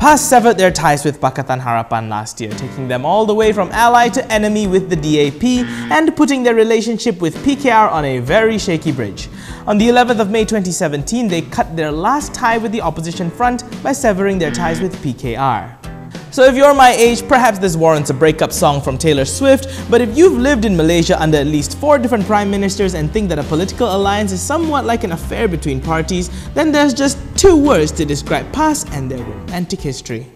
PAS severed their ties with Pakatan Harapan last year, taking them all the way from ally to enemy with the DAP and putting their relationship with PKR on a very shaky bridge. On the 11th of May 2017, they cut their last tie with the opposition front by severing their ties with PKR. So if you're my age, perhaps this warrants a breakup song from Taylor Swift, but if you've lived in Malaysia under at least 4 different prime ministers and think that a political alliance is somewhat like an affair between parties, then there's just 2 words to describe PAS and their romantic history.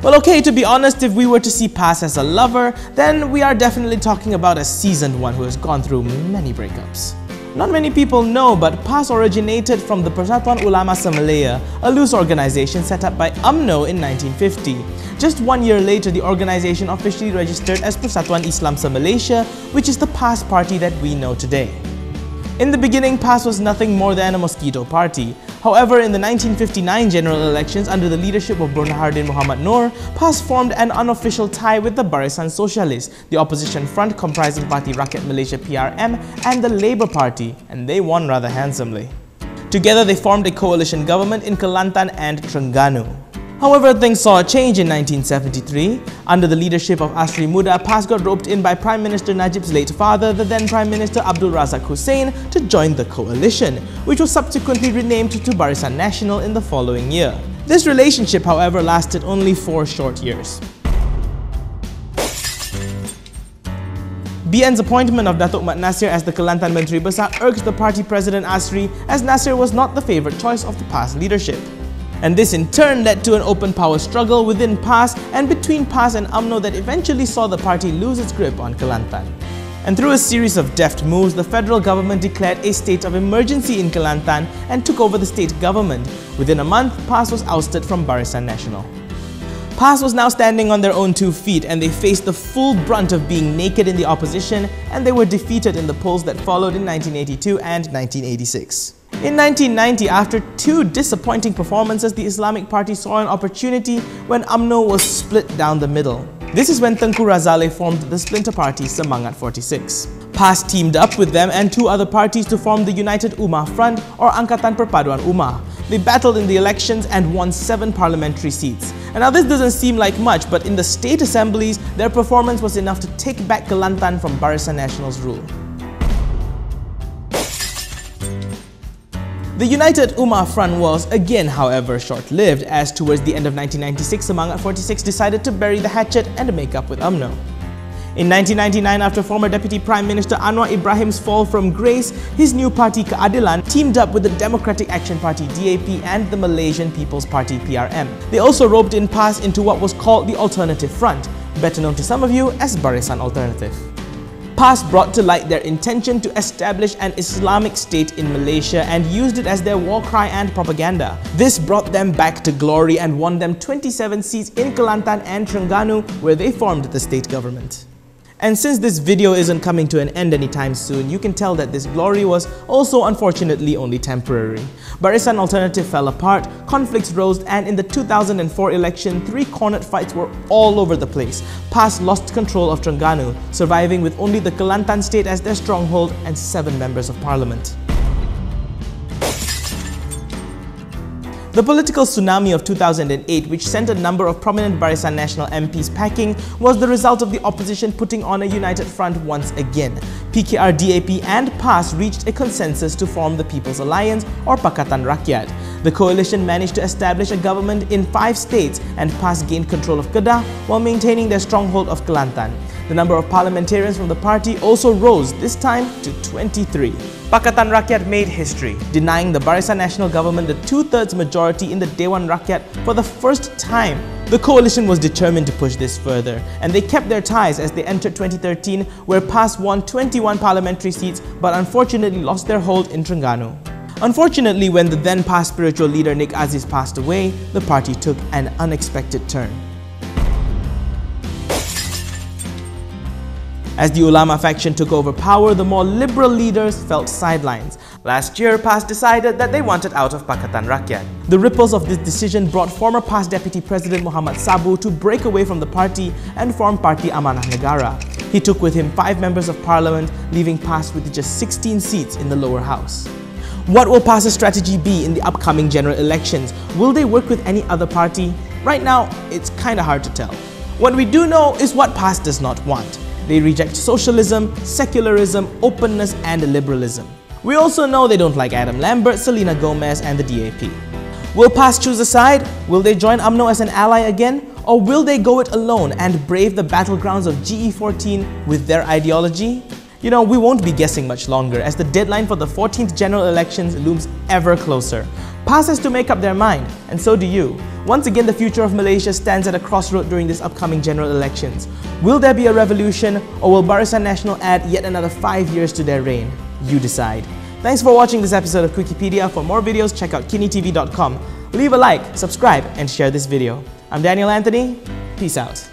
Well, okay, to be honest, if we were to see PAS as a lover, then we are definitely talking about a seasoned one who has gone through many breakups. Not many people know, but PAS originated from the Persatuan Ulama Semalaya, a loose organization set up by UMNO in 1950. Just 1 year later, the organization officially registered as Persatuan Islam Semalaysia, which is the PAS party that we know today. In the beginning, PAS was nothing more than a mosquito party. However, in the 1959 general elections under the leadership of Burhanuddin Muhammad Noor, PAS formed an unofficial tie with the Barisan Sosialis, the opposition front comprising Parti Rakyat Malaysia PRM and the Labour Party, and they won rather handsomely. Together, they formed a coalition government in Kelantan and Terengganu. However, things saw a change in 1973. Under the leadership of Asri Muda, PAS got roped in by Prime Minister Najib's late father, the then Prime Minister Abdul Razak Hussain, to join the coalition, which was subsequently renamed to Barisan Nasional in the following year. This relationship, however, lasted only 4 short years. BN's appointment of Datuk Mat Nasir as the Kelantan Menteri Besar irked the party president Asri, as Nasir was not the favourite choice of the PAS leadership. And this in turn led to an open power struggle within PAS and between PAS and UMNO that eventually saw the party lose its grip on Kelantan. And through a series of deft moves, the federal government declared a state of emergency in Kelantan and took over the state government. Within a month, PAS was ousted from Barisan Nasional. PAS was now standing on their own 2 feet, and they faced the full brunt of being naked in the opposition, and they were defeated in the polls that followed in 1982 and 1986. In 1990, after 2 disappointing performances, the Islamic Party saw an opportunity when UMNO was split down the middle. This is when Tengku Razaleigh formed the splinter party Semangat 46. PAS teamed up with them and 2 other parties to form the United Ummah Front, or Angkatan Perpaduan Ummah. They battled in the elections and won 7 parliamentary seats. And now this doesn't seem like much, but in the state assemblies, their performance was enough to take back Kelantan from Barisan Nasional's rule. The United Ummah Front was again, however, short-lived, as towards the end of 1996, Semangat 46 decided to bury the hatchet and make up with UMNO. In 1999, after former Deputy Prime Minister Anwar Ibrahim's fall from grace, his new party Keadilan teamed up with the Democratic Action Party DAP and the Malaysian People's Party PRM. They also roped in PAS into what was called the Alternative Front, better known to some of you as Barisan Alternative. PAS brought to light their intention to establish an Islamic state in Malaysia and used it as their war cry and propaganda. This brought them back to glory and won them 27 seats in Kelantan and Terengganu, where they formed the state government. And since this video isn't coming to an end anytime soon, you can tell that this glory was also unfortunately only temporary. Barisan Alternative fell apart, conflicts rose, and in the 2004 election, 3 cornered fights were all over the place. PAS lost control of Terengganu, surviving with only the Kelantan state as their stronghold and 7 members of parliament. The political tsunami of 2008, which sent a number of prominent Barisan Nasional MPs packing, was the result of the opposition putting on a united front once again. PKR, DAP and PAS reached a consensus to form the People's Alliance, or Pakatan Rakyat. The coalition managed to establish a government in 5 states, and PAS gained control of Kedah while maintaining their stronghold of Kelantan. The number of parliamentarians from the party also rose, this time to 23. Pakatan Rakyat made history, denying the Barisan Nasional government the 2/3 majority in the Dewan Rakyat for the first time. The coalition was determined to push this further, and they kept their ties as they entered 2013, where PAS won 21 parliamentary seats but unfortunately lost their hold in Terengganu. Unfortunately, when the then PAS spiritual leader Nik Aziz passed away, the party took an unexpected turn. As the Ulama faction took over power, the more liberal leaders felt sidelines. Last year, PAS decided that they wanted out of Pakatan Rakyat. The ripples of this decision brought former PAS Deputy President Muhammad Sabu to break away from the party and form Parti Amanah Negara. He took with him 5 members of parliament, leaving PAS with just 16 seats in the lower house. What will PAS's strategy be in the upcoming general elections? Will they work with any other party? Right now, it's kinda hard to tell. What we do know is what PAS does not want. They reject socialism, secularism, openness and liberalism. We also know they don't like Adam Lambert, Selena Gomez and the DAP. Will PAS choose a side? Will they join UMNO as an ally again? Or will they go it alone and brave the battlegrounds of GE14 with their ideology? You know, we won't be guessing much longer as the deadline for the 14th general elections looms ever closer. PAS has to make up their mind, and so do you. Once again, the future of Malaysia stands at a crossroad during this upcoming general elections. Will there be a revolution, or will Barisan Nasional add yet another 5 years to their reign? You decide. Thanks for watching this episode of Quickiepedia. For more videos, check out KiniTV.com. Leave a like, subscribe, and share this video. I'm Daniel Anthony. Peace out.